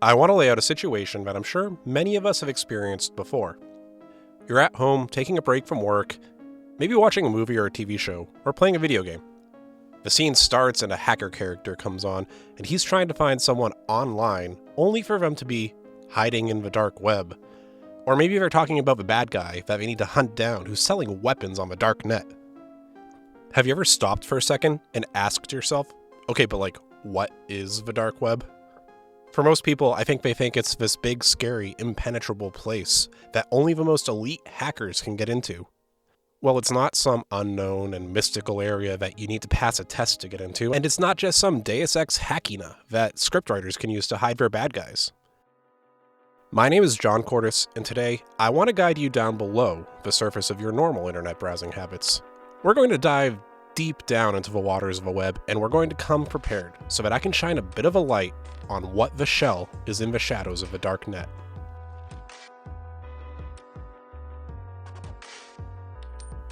I want to lay out a situation that I'm sure many of us have experienced before. You're at home, taking a break from work, maybe watching a movie or a TV show, or playing a video game. The scene starts and a hacker character comes on, and he's trying to find someone online, only for them to be hiding in the dark web. Or maybe they're talking about the bad guy that they need to hunt down who's selling weapons on the dark net. Have you ever stopped for a second and asked yourself, okay, but what is the dark web? For most people, I think they think it's this big, scary, impenetrable place that only the most elite hackers can get into. Well, it's not some unknown and mystical area that you need to pass a test to get into, and it's not just some Deus Ex Machina that scriptwriters can use to hide their bad guys. My name is John Cordes, and today I want to guide you down below the surface of your normal internet browsing habits. We're going to dive deep down into the waters of the web, and we're going to come prepared so that I can shine a bit of a light on what the shell is in the shadows of the dark net.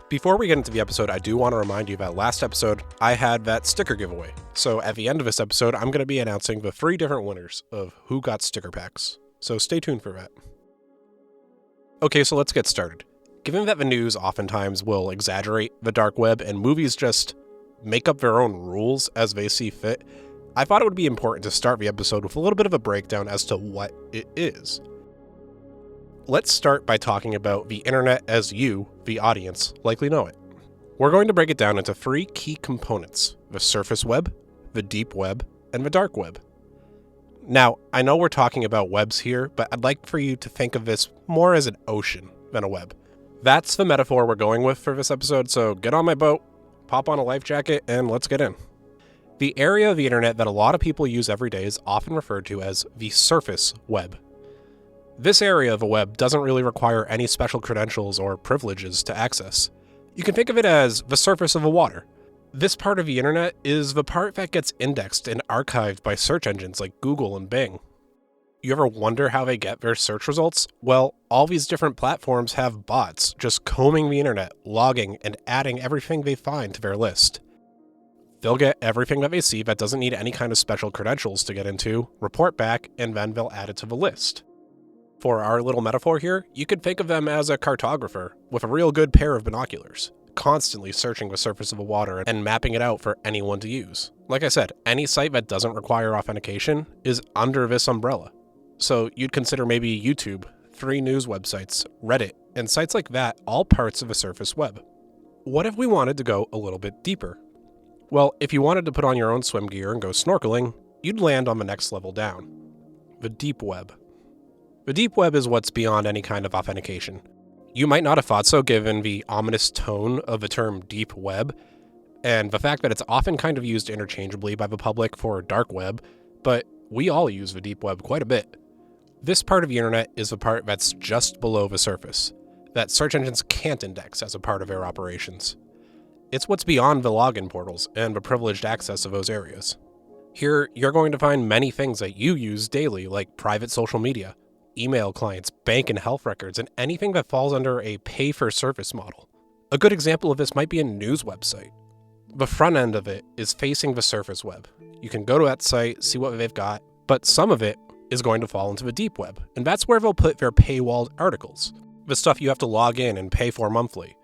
Before we get into the episode, I do want to remind you that last episode I had that sticker giveaway. So at the end of this episode, I'm going to be announcing the 3 different winners of who got sticker packs. So stay tuned for that. Okay, so let's get started. Given that the news oftentimes will exaggerate the dark web and movies just make up their own rules as they see fit, I thought it would be important to start the episode with a little bit of a breakdown as to what it is. Let's start by talking about the internet as you, the audience, likely know it. We're going to break it down into 3 key components: the surface web, the deep web, and the dark web. Now, I know we're talking about webs here, but I'd like for you to think of this more as an ocean than a web. That's the metaphor we're going with for this episode, so get on my boat, pop on a life jacket, and let's get in. The area of the internet that a lot of people use every day is often referred to as the surface web. This area of a web doesn't really require any special credentials or privileges to access. You can think of it as the surface of a water. This part of the internet is the part that gets indexed and archived by search engines like Google and Bing. You ever wonder how they get their search results? Well, all these different platforms have bots just combing the internet, logging, and adding everything they find to their list. They'll get everything that they see that doesn't need any kind of special credentials to get into, report back, and then they'll add it to the list. For our little metaphor here, you could think of them as a cartographer with a real good pair of binoculars, constantly searching the surface of the water and mapping it out for anyone to use. Like I said, any site that doesn't require authentication is under this umbrella. So you'd consider maybe YouTube, 3 news websites, Reddit, and sites like that all parts of a surface web. What if we wanted to go a little bit deeper? Well, if you wanted to put on your own swim gear and go snorkeling, you'd land on the next level down: the deep web. The deep web is what's beyond any kind of authentication. You might not have thought so given the ominous tone of the term deep web, and the fact that it's often kind of used interchangeably by the public for dark web, but we all use the deep web quite a bit. This part of the internet is the part that's just below the surface, that search engines can't index as a part of their operations. It's what's beyond the login portals and the privileged access of those areas. Here, you're going to find many things that you use daily, like private social media, email clients, bank and health records, and anything that falls under a pay-for-service model. A good example of this might be a news website. The front end of it is facing the surface web. You can go to that site, see what they've got, but some of it is going to fall into the deep web, and that's where they'll put their paywalled articles, the stuff you have to log in and pay for monthly.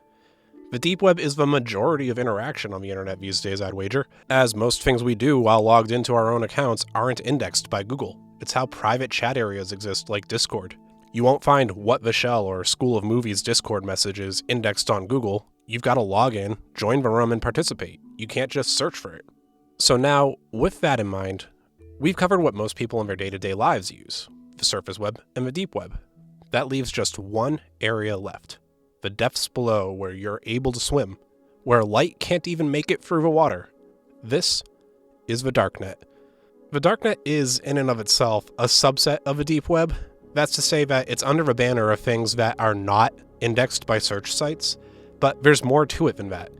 The deep web is the majority of interaction on the internet these days, I'd wager, as most things we do while logged into our own accounts aren't indexed by Google. It's how private chat areas exist, like Discord. You won't find What the Shell or School of Movies Discord messages indexed on Google. You've got to log in, join the room, and participate. You can't just search for it. So now, with that in mind, we've covered what most people in their day-to-day lives use: the surface web and the deep web. That leaves just one area left: the depths below, where you're able to swim, where light can't even make it through the water. This is the darknet. The darknet is, in and of itself, a subset of the deep web. That's to say that it's under the banner of things that are not indexed by search sites, but there's more to it than that.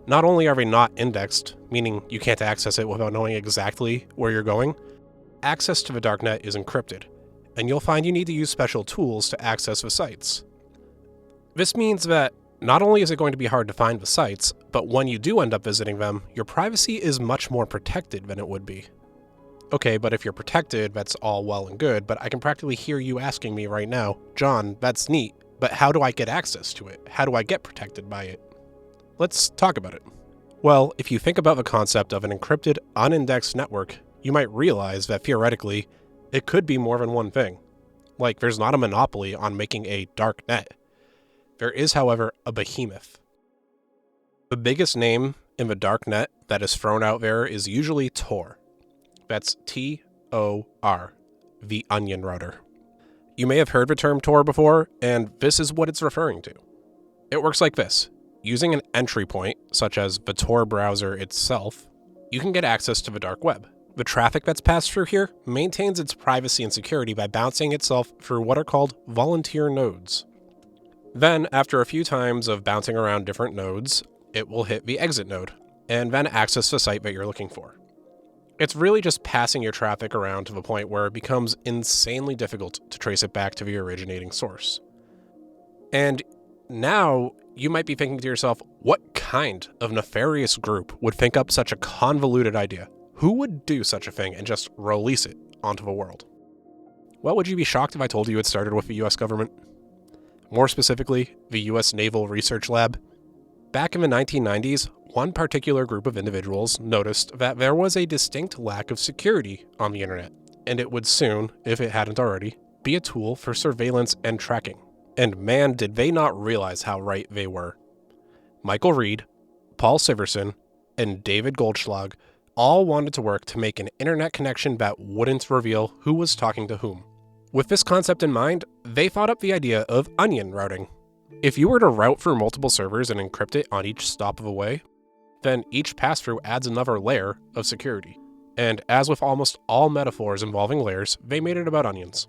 Not only are they not indexed, meaning you can't access it without knowing exactly where you're going, access to the darknet is encrypted, and you'll find you need to use special tools to access the sites. This means that not only is it going to be hard to find the sites, but when you do end up visiting them, your privacy is much more protected than it would be. Okay, but if you're protected, that's all well and good, but I can practically hear you asking me right now, John, that's neat, but how do I get access to it? How do I get protected by it? Let's talk about it. Well, if you think about the concept of an encrypted, unindexed network, you might realize that theoretically, it could be more than one thing. Like, there's not a monopoly on making a dark net. There is, however, a behemoth. The biggest name in the dark net that is thrown out there is usually Tor. That's T-O-R, the onion router. You may have heard the term Tor before, and this is what it's referring to. It works like this. Using an entry point, such as the Tor browser itself, you can get access to the dark web. The traffic that's passed through here maintains its privacy and security by bouncing itself through what are called volunteer nodes. Then, after a few times of bouncing around different nodes, it will hit the exit node, and then access the site that you're looking for. It's really just passing your traffic around to the point where it becomes insanely difficult to trace it back to the originating source. And now, you might be thinking to yourself, what kind of nefarious group would think up such a convoluted idea? Who would do such a thing and just release it onto the world? Well, would you be shocked if I told you it started with the US government? More specifically, the US Naval Research Lab. Back in the 1990s, one particular group of individuals noticed that there was a distinct lack of security on the internet, and it would soon, if it hadn't already, be a tool for surveillance and tracking. And man, did they not realize how right they were. Michael Reed, Paul Siverson, and David Goldschlag all wanted to work to make an internet connection that wouldn't reveal who was talking to whom. With this concept in mind, they thought up the idea of onion routing. If you were to route through multiple servers and encrypt it on each stop of the way, then each pass-through adds another layer of security. And as with almost all metaphors involving layers, they made it about onions.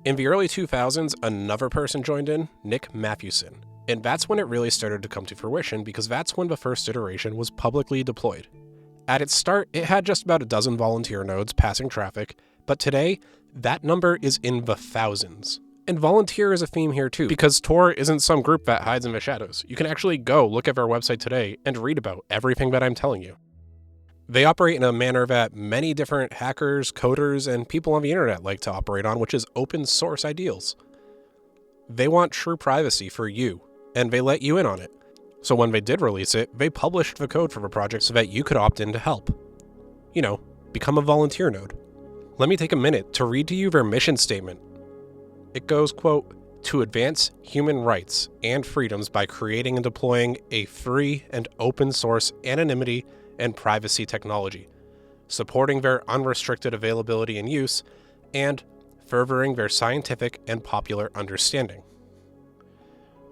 In the early 2000s, another person joined in, Nick Mathewson, and that's when it really started to come to fruition because that's when the first iteration was publicly deployed. At its start, it had just about a dozen volunteer nodes passing traffic, but today, that number is in the thousands. And volunteer is a theme here too, because Tor isn't some group that hides in the shadows. You can actually go look at their website today and read about everything that I'm telling you. They operate in a manner that many different hackers, coders, and people on the internet like to operate on, which is open source ideals. They want true privacy for you, and they let you in on it. So when they did release it, they published the code for the project so that you could opt in to help. You know, become a volunteer node. Let me take a minute to read to you their mission statement. It goes, quote, "To advance human rights and freedoms by creating and deploying a free and open source anonymity and privacy technology, supporting their unrestricted availability and use, and furthering their scientific and popular understanding."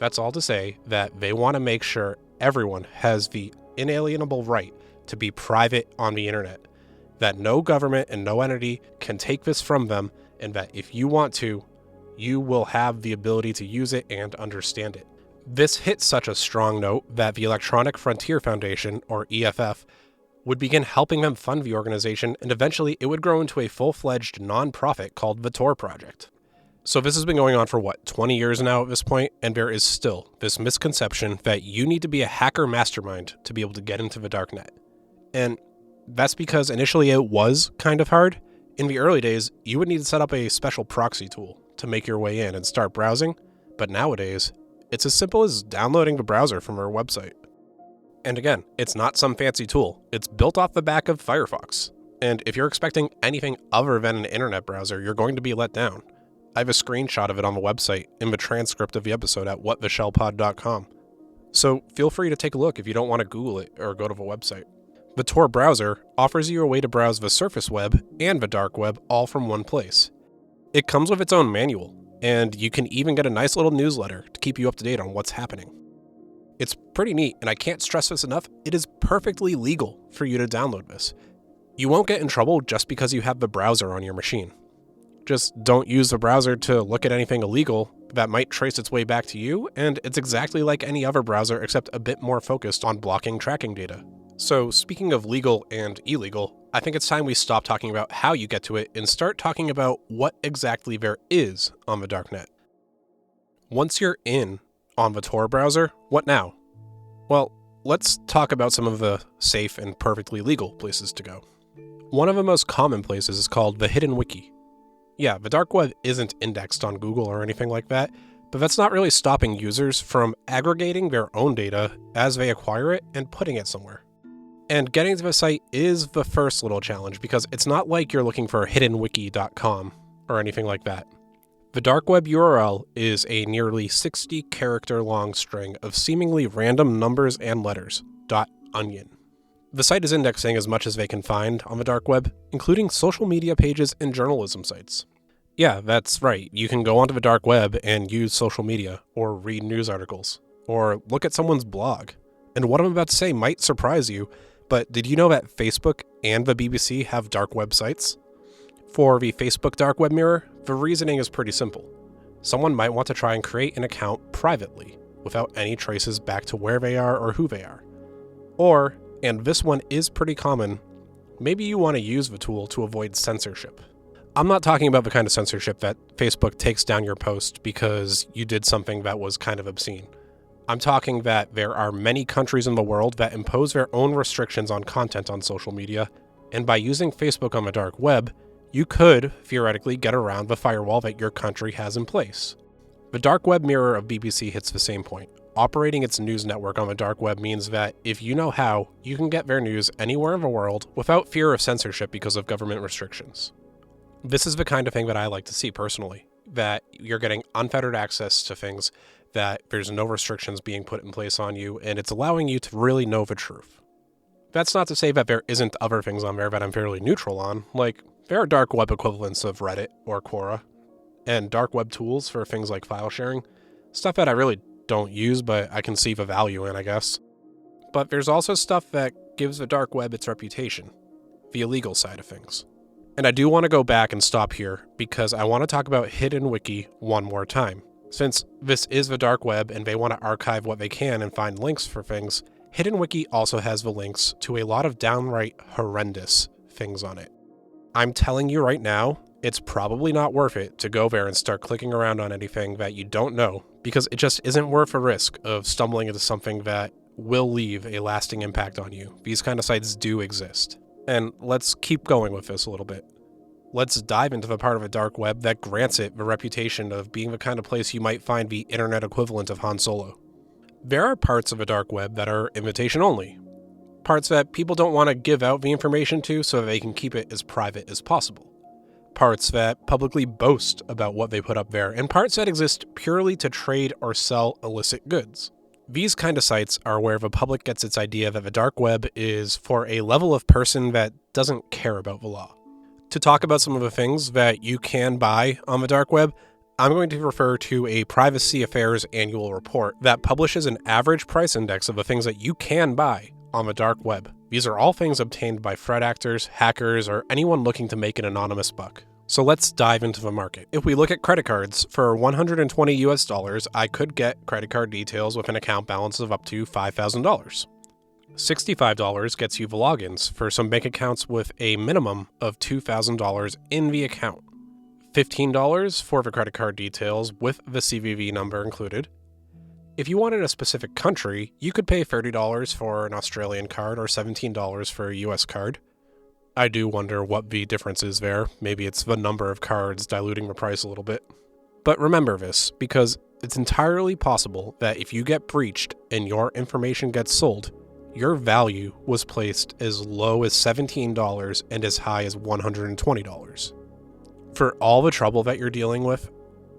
That's all to say that they want to make sure everyone has the inalienable right to be private on the internet, that no government and no entity can take this from them, and that if you want to, you will have the ability to use it and understand it. This hit such a strong note that the Electronic Frontier Foundation, or EFF, would begin helping them fund the organization, and eventually it would grow into a full-fledged nonprofit called the Tor Project. So this has been going on for 20 years now at this point, and there is still this misconception that you need to be a hacker mastermind to be able to get into the darknet. And that's because initially it was kind of hard. In the early days, you would need to set up a special proxy tool to make your way in and start browsing, but nowadays, it's as simple as downloading the browser from our website. And again, it's not some fancy tool. It's built off the back of Firefox. And if you're expecting anything other than an internet browser, you're going to be let down. I have a screenshot of it on the website in the transcript of the episode at whattheshellpod.com. So feel free to take a look if you don't want to Google it or go to the website. The Tor browser offers you a way to browse the surface web and the dark web all from one place. It comes with its own manual, and you can even get a nice little newsletter to keep you up to date on what's happening. It's pretty neat, and I can't stress this enough, it is perfectly legal for you to download this. You won't get in trouble just because you have the browser on your machine. Just don't use the browser to look at anything illegal that might trace its way back to you, and it's exactly like any other browser except a bit more focused on blocking tracking data. So speaking of legal and illegal, I think it's time we stop talking about how you get to it and start talking about what exactly there is on the darknet. Once you're in on the Tor browser, what now? Well, let's talk about some of the safe and perfectly legal places to go. One of the most common places is called the Hidden Wiki. Yeah, the dark web isn't indexed on Google or anything like that, but that's not really stopping users from aggregating their own data as they acquire it and putting it somewhere. And getting to the site is the first little challenge because it's not like you're looking for hiddenwiki.com or anything like that. The dark web URL is a nearly 60-character long string of seemingly random numbers and letters, .onion. The site is indexing as much as they can find on the dark web, including social media pages and journalism sites. Yeah, that's right. You can go onto the dark web and use social media, or read news articles, or look at someone's blog. And what I'm about to say might surprise you, but did you know that Facebook and the BBC have dark web sites? For the Facebook dark web mirror, the reasoning is pretty simple. Someone might want to try and create an account privately, without any traces back to where they are or who they are. Or, and this one is pretty common, maybe you want to use the tool to avoid censorship. I'm not talking about the kind of censorship that Facebook takes down your post because you did something that was kind of obscene. I'm talking that there are many countries in the world that impose their own restrictions on content on social media, and by using Facebook on the dark web, you could theoretically get around the firewall that your country has in place. The dark web mirror of BBC hits the same point. Operating its news network on the dark web means that if you know how, you can get their news anywhere in the world without fear of censorship because of government restrictions. This is the kind of thing that I like to see personally, that you're getting unfettered access to things, that there's no restrictions being put in place on you, and it's allowing you to really know the truth. That's not to say that there isn't other things on there that I'm fairly neutral on, like there are dark web equivalents of Reddit or Quora, and dark web tools for things like file sharing, stuff that I really don't use but I can see the value in, I guess. But there's also stuff that gives the dark web its reputation, the illegal side of things. And I do want to go back and stop here because I want to talk about Hidden Wiki one more time. Since this is the dark web and they want to archive what they can and find links for things, Hidden Wiki also has the links to a lot of downright horrendous things on it. I'm telling you right now, it's probably not worth it to go there and start clicking around on anything that you don't know, because it just isn't worth the risk of stumbling into something that will leave a lasting impact on you. These kind of sites do exist. And let's keep going with this a little bit. Let's dive into the part of the dark web that grants it the reputation of being the kind of place you might find the internet equivalent of Han Solo. There are parts of the dark web that are invitation only. Parts that people don't want to give out the information to so they can keep it as private as possible. Parts that publicly boast about what they put up there, and parts that exist purely to trade or sell illicit goods. These kind of sites are where the public gets its idea that the dark web is for a level of person that doesn't care about the law. To talk about some of the things that you can buy on the dark web, I'm going to refer to a Privacy Affairs annual report that publishes an average price index of the things that you can buy on the dark web. These are all things obtained by threat actors, hackers, or anyone looking to make an anonymous buck. So let's dive into the market. If we look at credit cards, for $120 US, I could get credit card details with an account balance of up to $5,000. $65 gets you the logins for some bank accounts with a minimum of $2,000 in the account. $15 for the credit card details with the CVV number included. If you wanted a specific country, you could pay $30 for an Australian card or $17 for a US card. I do wonder what the difference is there. Maybe it's the number of cards diluting the price a little bit. But remember this, because it's entirely possible that if you get breached and your information gets sold, your value was placed as low as $17 and as high as $120. For all the trouble that you're dealing with,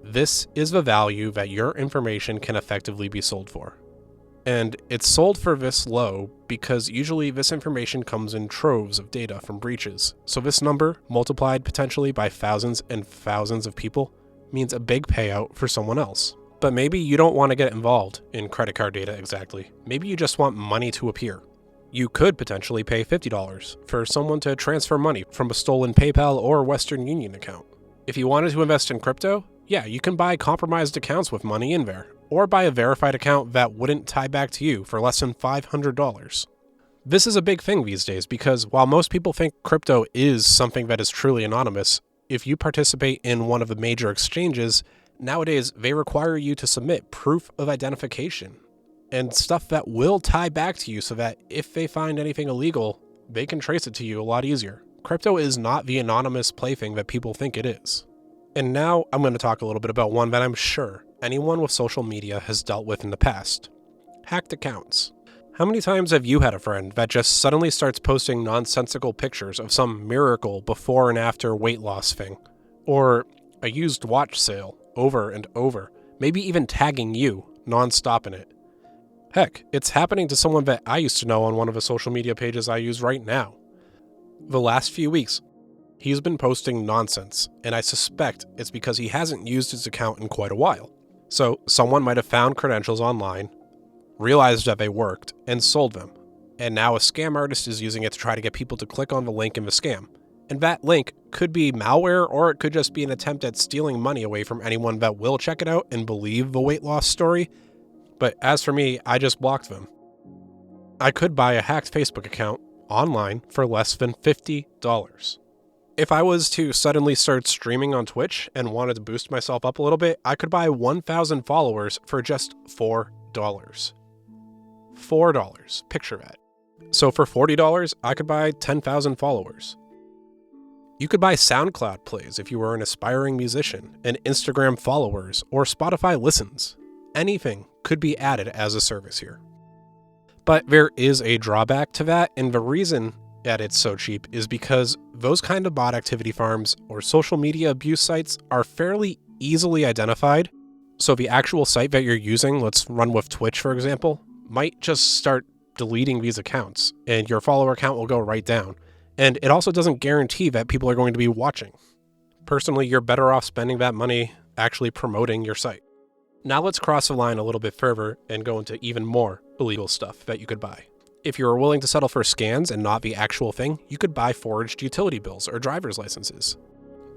this is the value that your information can effectively be sold for. And it's sold for this low because usually this information comes in troves of data from breaches. So this number, multiplied potentially by thousands and thousands of people, means a big payout for someone else. But maybe you don't want to get involved in credit card data exactly. Maybe you just want money to appear. You could potentially pay $50 for someone to transfer money from a stolen PayPal or Western Union account. If you wanted to invest in crypto, yeah, you can buy compromised accounts with money in there, or buy a verified account that wouldn't tie back to you for less than $500. This is a big thing these days because while most people think crypto is something that is truly anonymous, if you participate in one of the major exchanges, nowadays they require you to submit proof of identification and stuff that will tie back to you so that if they find anything illegal, they can trace it to you a lot easier. Crypto is not the anonymous plaything that people think it is. And now I'm going to talk a little bit about one that I'm sure anyone with social media has dealt with in the past. Hacked accounts. How many times have you had a friend that just suddenly starts posting nonsensical pictures of some miracle before and after weight loss thing? Or a used watch sale over and over, maybe even tagging you nonstop in it. Heck, it's happening to someone that I used to know on one of the social media pages I use right now. The last few weeks, he's been posting nonsense, and I suspect it's because he hasn't used his account in quite a while. So someone might have found credentials online, realized that they worked, and sold them. And now a scam artist is using it to try to get people to click on the link in the scam. And that link could be malware, or it could just be an attempt at stealing money away from anyone that will check it out and believe the weight loss story. But as for me, I just blocked them. I could buy a hacked Facebook account online for less than $50. If I was to suddenly start streaming on Twitch and wanted to boost myself up a little bit, I could buy 1,000 followers for just $4. $4. Picture that. So for $40, I could buy 10,000 followers. You could buy SoundCloud plays if you were an aspiring musician, and Instagram followers, or Spotify listens. Anything could be added as a service here. But there is a drawback to that, and the reason that it's so cheap is because those kind of bot activity farms or social media abuse sites are fairly easily identified. So the actual site that you're using, let's run with Twitch for example, might just start deleting these accounts, and your follower count will go right down. And it also doesn't guarantee that people are going to be watching. Personally, you're better off spending that money actually promoting your site. Now let's cross the line a little bit further and go into even more illegal stuff that you could buy. If you're willing to settle for scans and not the actual thing, you could buy forged utility bills or driver's licenses.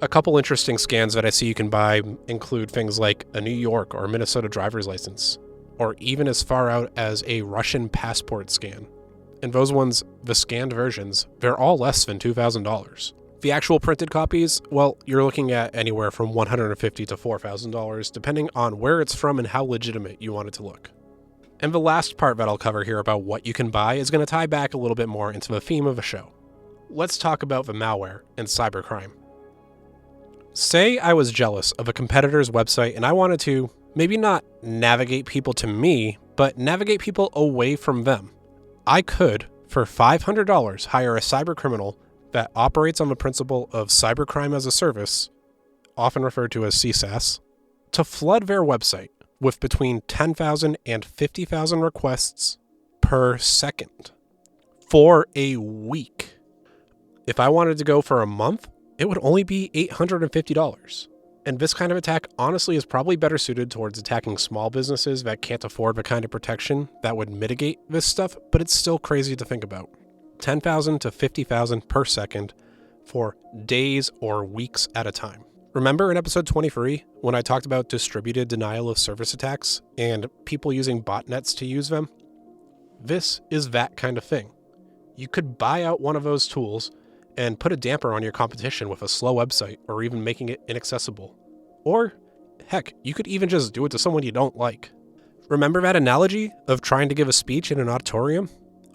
A couple interesting scans that I see you can buy include things like a New York or Minnesota driver's license, or even as far out as a Russian passport scan. And those ones, the scanned versions, they're all less than $2,000. The actual printed copies, well, you're looking at anywhere from $150 to $4,000, depending on where it's from and how legitimate you want it to look. And the last part that I'll cover here about what you can buy is going to tie back a little bit more into the theme of the show. Let's talk about the malware and cybercrime. Say I was jealous of a competitor's website and I wanted to maybe not navigate people to me, but navigate people away from them. I could, for $500, hire a cybercriminal that operates on the principle of cybercrime as a service, often referred to as CSAS, to flood their website with between 10,000 and 50,000 requests per second for a week. If I wanted to go for a month, it would only be $850. And this kind of attack honestly is probably better suited towards attacking small businesses that can't afford the kind of protection that would mitigate this stuff, but it's still crazy to think about. 10,000 to 50,000 per second for days or weeks at a time. Remember in episode 23 when I talked about distributed denial of service attacks and people using botnets to use them? This is that kind of thing. You could buy out one of those tools and put a damper on your competition with a slow website or even making it inaccessible. Or, heck, you could even just do it to someone you don't like. Remember that analogy of trying to give a speech in an auditorium?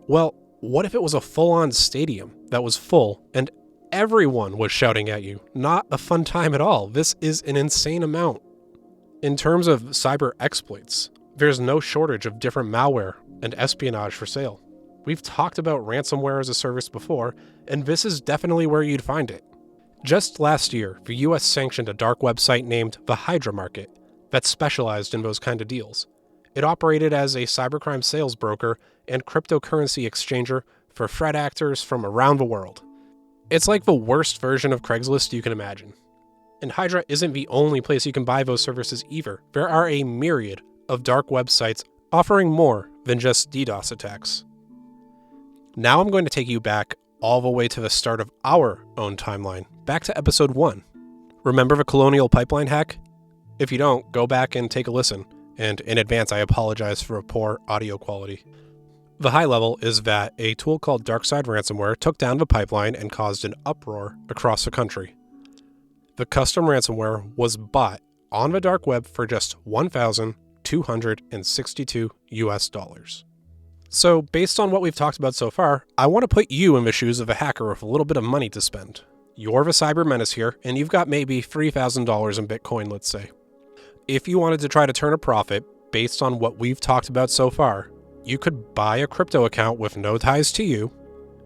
Well, what if it was a full-on stadium that was full and everyone was shouting at you? Not a fun time at all. This is an insane amount. In terms of cyber exploits, there's no shortage of different malware and espionage for sale. We've talked about ransomware as a service before, and this is definitely where you'd find it. Just last year, the US sanctioned a dark website named the Hydra Market that specialized in those kind of deals. It operated as a cybercrime sales broker and cryptocurrency exchanger for threat actors from around the world. It's like the worst version of Craigslist you can imagine. And Hydra isn't the only place you can buy those services either. There are a myriad of dark websites offering more than just DDoS attacks. Now I'm going to take you back all the way to the start of our own timeline, back to episode 1. Remember the Colonial Pipeline hack? If you don't, go back and take a listen, and in advance I apologize for a poor audio quality. The high level is that a tool called DarkSide Ransomware took down the pipeline and caused an uproar across the country. The custom ransomware was bought on the dark web for just $1,262 US. So based on what we've talked about so far, I want to put you in the shoes of a hacker with a little bit of money to spend. You're the cyber menace here, and you've got maybe $3,000 in Bitcoin, let's say. If you wanted to try to turn a profit based on what we've talked about so far, you could buy a crypto account with no ties to you,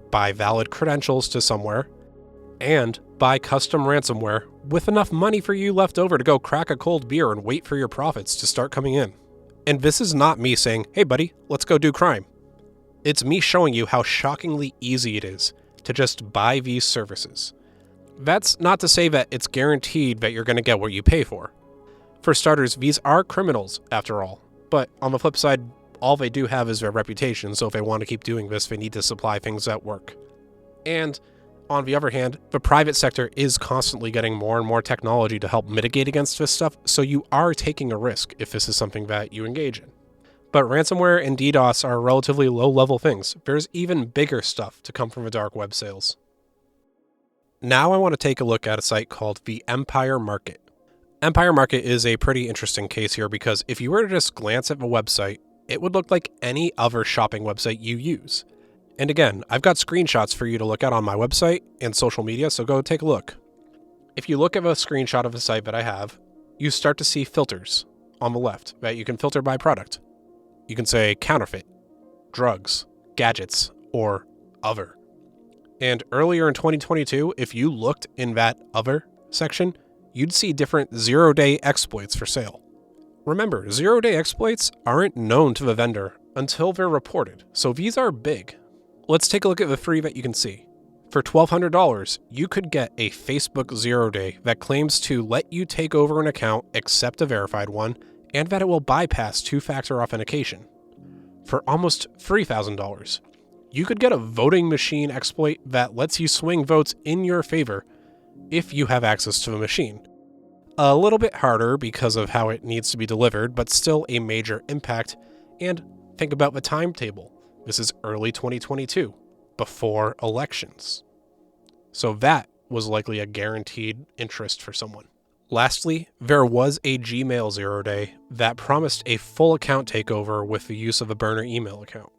buy valid credentials to somewhere, and buy custom ransomware with enough money for you left over to go crack a cold beer and wait for your profits to start coming in. And this is not me saying, hey buddy, let's go do crime. It's me showing you how shockingly easy it is to just buy these services. That's not to say that it's guaranteed that you're going to get what you pay for. For starters, these are criminals, after all. But on the flip side, all they do have is their reputation, so if they want to keep doing this, they need to supply things that work. And on the other hand, the private sector is constantly getting more and more technology to help mitigate against this stuff, so you are taking a risk if this is something that you engage in. But ransomware and DDoS are relatively low-level things. There's even bigger stuff to come from the dark web sales. Now I want to take a look at a site called the Empire Market. Empire Market is a pretty interesting case here because if you were to just glance at the website, it would look like any other shopping website you use. And again, I've got screenshots for you to look at on my website and social media, so go take a look. If you look at a screenshot of a site that I have, you start to see filters on the left that you can filter by product. You can say counterfeit, drugs, gadgets, or other. And earlier in 2022, if you looked in that other section, you'd see different zero-day exploits for sale. Remember, zero-day exploits aren't known to the vendor until they're reported, so these are big. Let's take a look at the three that you can see. For $1,200, you could get a Facebook zero-day that claims to let you take over an account except a verified one, and that it will bypass two-factor authentication. For almost $3,000, you could get a voting machine exploit that lets you swing votes in your favor if you have access to the machine. A little bit harder because of how it needs to be delivered, but still a major impact. And think about the timetable. This is early 2022, before elections. So that was likely a guaranteed interest for someone. Lastly, there was a Gmail zero-day that promised a full account takeover with the use of a burner email account.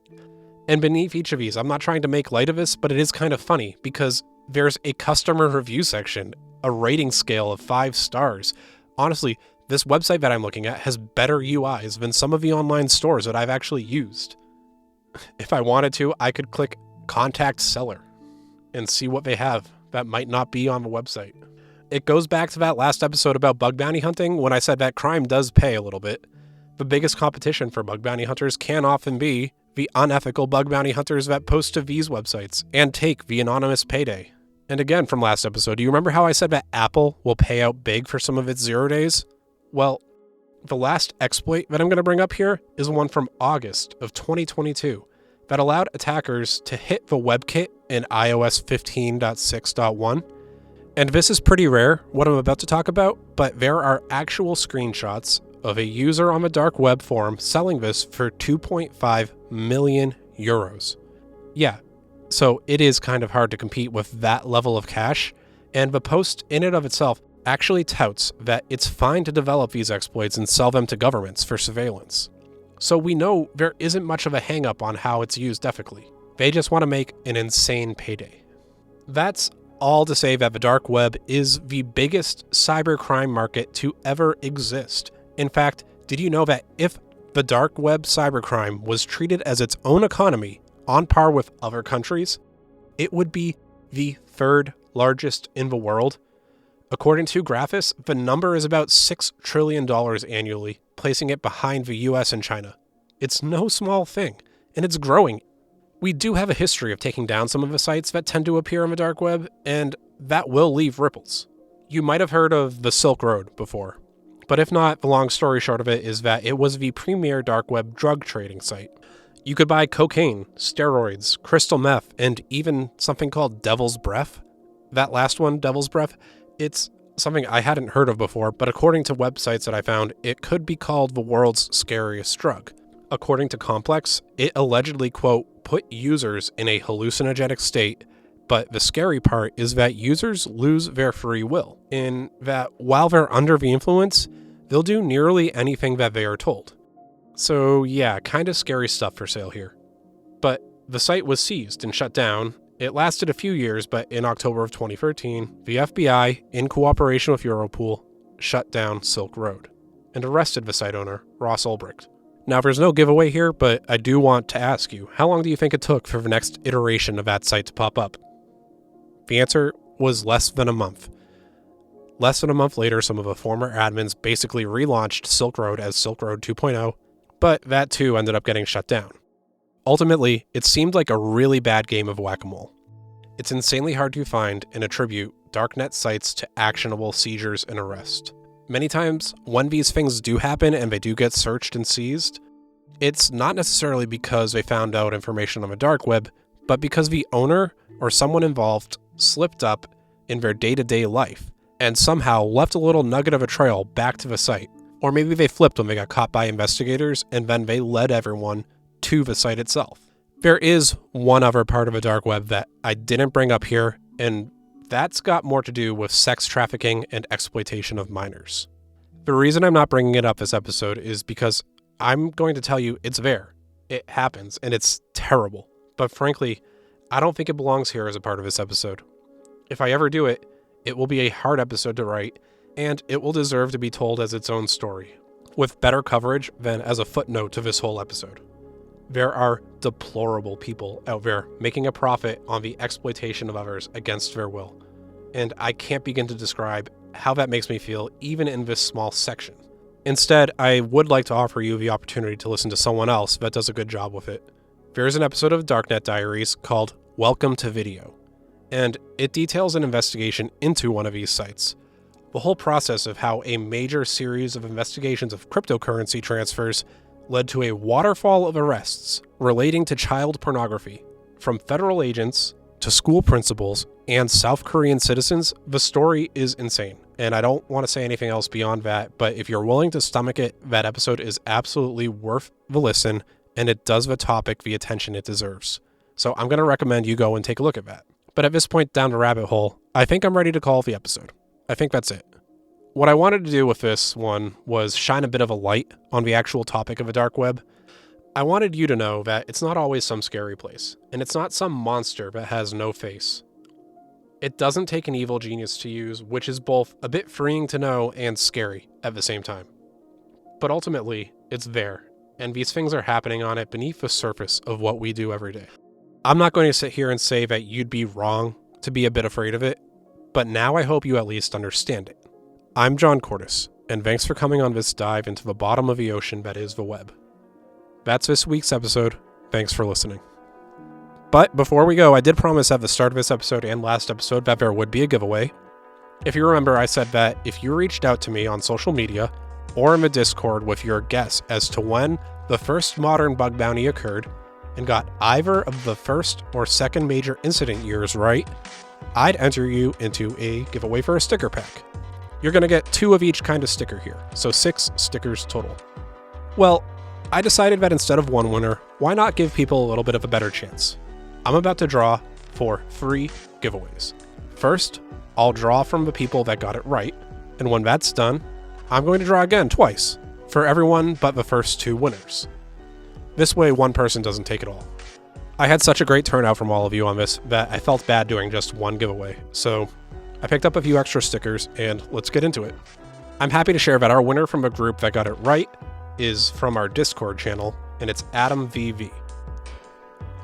And beneath each of these, I'm not trying to make light of this, but it is kind of funny because there's a customer review section, a rating scale of 5 stars. Honestly, this website that I'm looking at has better UIs than some of the online stores that I've actually used. If I wanted to, I could click Contact Seller and see what they have that might not be on the website. It goes back to that last episode about bug bounty hunting when I said that crime does pay a little bit. The biggest competition for bug bounty hunters can often be the unethical bug bounty hunters that post to these websites and take the anonymous payday. And again, from last episode, do you remember how I said that Apple will pay out big for some of its zero days? Well, the last exploit that I'm going to bring up here is one from August of 2022 that allowed attackers to hit the WebKit in iOS 15.6.1. And this is pretty rare, what I'm about to talk about, but there are actual screenshots of a user on the dark web forum selling this for 2.5 million euros. Yeah, so it is kind of hard to compete with that level of cash, and the post in and of itself actually touts that it's fine to develop these exploits and sell them to governments for surveillance. So we know there isn't much of a hang-up on how it's used ethically. They just want to make an insane payday. That's all to say that the dark web is the biggest cybercrime market to ever exist. In fact, did you know that if the dark web cybercrime was treated as its own economy on par with other countries, it would be the third largest in the world? According to Graphis, the number is about $6 trillion annually, placing it behind the US and China. It's no small thing, and it's growing. We do have a history of taking down some of the sites that tend to appear on the dark web, and that will leave ripples. You might have heard of the Silk Road before, but if not, the long story short of it is that it was the premier dark web drug trading site. You could buy cocaine, steroids, crystal meth, and even something called Devil's Breath. That last one, Devil's Breath, it's something I hadn't heard of before, but according to websites that I found, it could be called the world's scariest drug. According to Complex, it allegedly, quote, put users in a hallucinogenic state, but the scary part is that users lose their free will, in that while they're under the influence, they'll do nearly anything that they are told. So yeah, kind of scary stuff for sale here. But the site was seized and shut down. It lasted a few years, but in October of 2013, the FBI, in cooperation with Europol, shut down Silk Road and arrested the site owner, Ross Ulbricht. Now, there's no giveaway here, but I do want to ask you, how long do you think it took for the next iteration of that site to pop up? The answer was less than a month. Less than a month later, some of the former admins basically relaunched Silk Road as Silk Road 2.0, but that too ended up getting shut down. Ultimately, it seemed like a really bad game of whack-a-mole. It's insanely hard to find and attribute darknet sites to actionable seizures and arrest. Many times, when these things do happen and they do get searched and seized, it's not necessarily because they found out information on the dark web, but because the owner or someone involved slipped up in their day-to-day life and somehow left a little nugget of a trail back to the site. Or maybe they flipped when they got caught by investigators and then they led everyone to the site itself. There is one other part of the dark web that I didn't bring up here, and that's got more to do with sex trafficking and exploitation of minors. The reason I'm not bringing it up this episode is because I'm going to tell you it's there. It happens, and it's terrible. But frankly, I don't think it belongs here as a part of this episode. If I ever do it, it will be a hard episode to write, and it will deserve to be told as its own story, with better coverage than as a footnote to this whole episode. There are deplorable people out there making a profit on the exploitation of others against their will, and I can't begin to describe how that makes me feel even in this small section. Instead, I would like to offer you the opportunity to listen to someone else that does a good job with it. There's an episode of Darknet Diaries called Welcome to Video, and it details an investigation into one of these sites. The whole process of how a major series of investigations of cryptocurrency transfers led to a waterfall of arrests relating to child pornography. From federal agents to school principals and South Korean citizens, the story is insane. And I don't want to say anything else beyond that, but if you're willing to stomach it, that episode is absolutely worth the listen, and it does the topic the attention it deserves. So I'm going to recommend you go and take a look at that. But at this point down the rabbit hole, I think I'm ready to call the episode. I think that's it. What I wanted to do with this one was shine a bit of a light on the actual topic of the dark web. I wanted you to know that it's not always some scary place, and it's not some monster that has no face. It doesn't take an evil genius to use, which is both a bit freeing to know and scary at the same time. But ultimately, it's there, and these things are happening on it beneath the surface of what we do every day. I'm not going to sit here and say that you'd be wrong to be a bit afraid of it, but now I hope you at least understand it. I'm John Cordes, and thanks for coming on this dive into the bottom of the ocean that is the web. That's this week's episode. Thanks for listening. But before we go, I did promise at the start of this episode and last episode that there would be a giveaway. If you remember, I said that if you reached out to me on social media or in the Discord with your guess as to when the first modern bug bounty occurred and got either of the first or second major incident years right, I'd enter you into a giveaway for a sticker pack. You're going to get 2 of each kind of sticker here, so 6 stickers total. Well, I decided that instead of 1 winner, why not give people a little bit of a better chance? I'm about to draw for 3 giveaways. First, I'll draw from the people that got it right, and when that's done, I'm going to draw again twice, for everyone but the first 2 winners. This way, one person doesn't take it all. I had such a great turnout from all of you on this that I felt bad doing just 1 giveaway, so I picked up a few extra stickers, and let's get into it. I'm happy to share that our winner from a group that got it right is from our Discord channel, and it's AdamVV.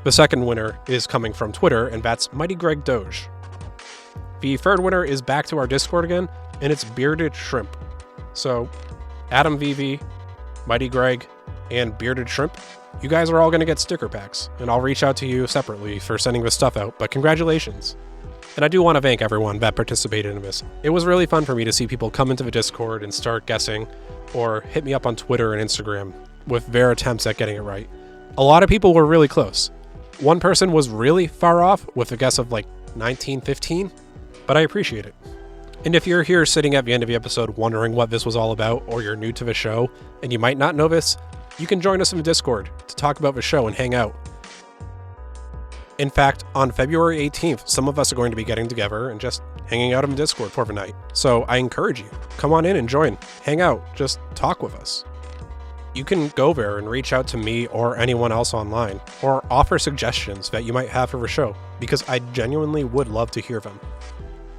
The second winner is coming from Twitter, and that's Mighty Greg Doge. The third winner is back to our Discord again, and it's Bearded Shrimp. So, AdamVV, Mighty Greg, and Bearded Shrimp, you guys are all going to get sticker packs, and I'll reach out to you separately for sending this stuff out, but congratulations. And I do want to thank everyone that participated in this. It was really fun for me to see people come into the Discord and start guessing, or hit me up on Twitter and Instagram with their attempts at getting it right. A lot of people were really close. One person was really far off with a guess of like 1915, but I appreciate it. And if you're here sitting at the end of the episode wondering what this was all about, or you're new to the show and you might not know this, you can join us in the Discord to talk about the show and hang out. In fact, on February 18th, some of us are going to be getting together and just hanging out in the Discord for the night. So I encourage you, come on in and join, hang out, just talk with us. you can go there and reach out to me or anyone else online, or offer suggestions that you might have for the show, because I genuinely would love to hear them.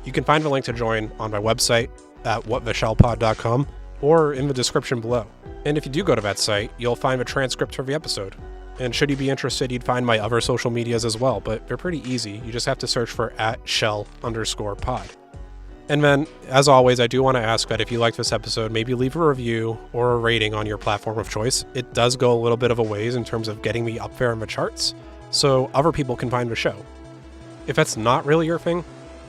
You can find the link to join on my website at whatheshellpod.com or in the description below. And if you do go to that site, you'll find a transcript for the episode. And should you be interested, you'd find my other social medias as well, but they're pretty easy. You just have to search for @shell_pod. And then, as always, I do want to ask that if you liked this episode, maybe leave a review or a rating on your platform of choice. It does go a little bit of a ways in terms of getting me up there in the charts, so other people can find the show. If that's not really your thing,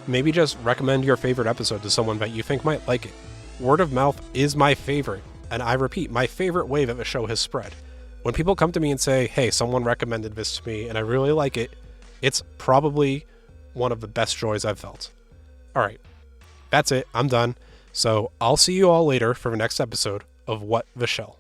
maybe just recommend your favorite episode to someone that you think might like it. Word of mouth is my favorite, and I repeat, my favorite way that the show has spread. When people come to me and say, hey, someone recommended this to me and I really like it, it's probably one of the best joys I've felt. All right, that's it. I'm done. So I'll see you all later for the next episode of What the Shell.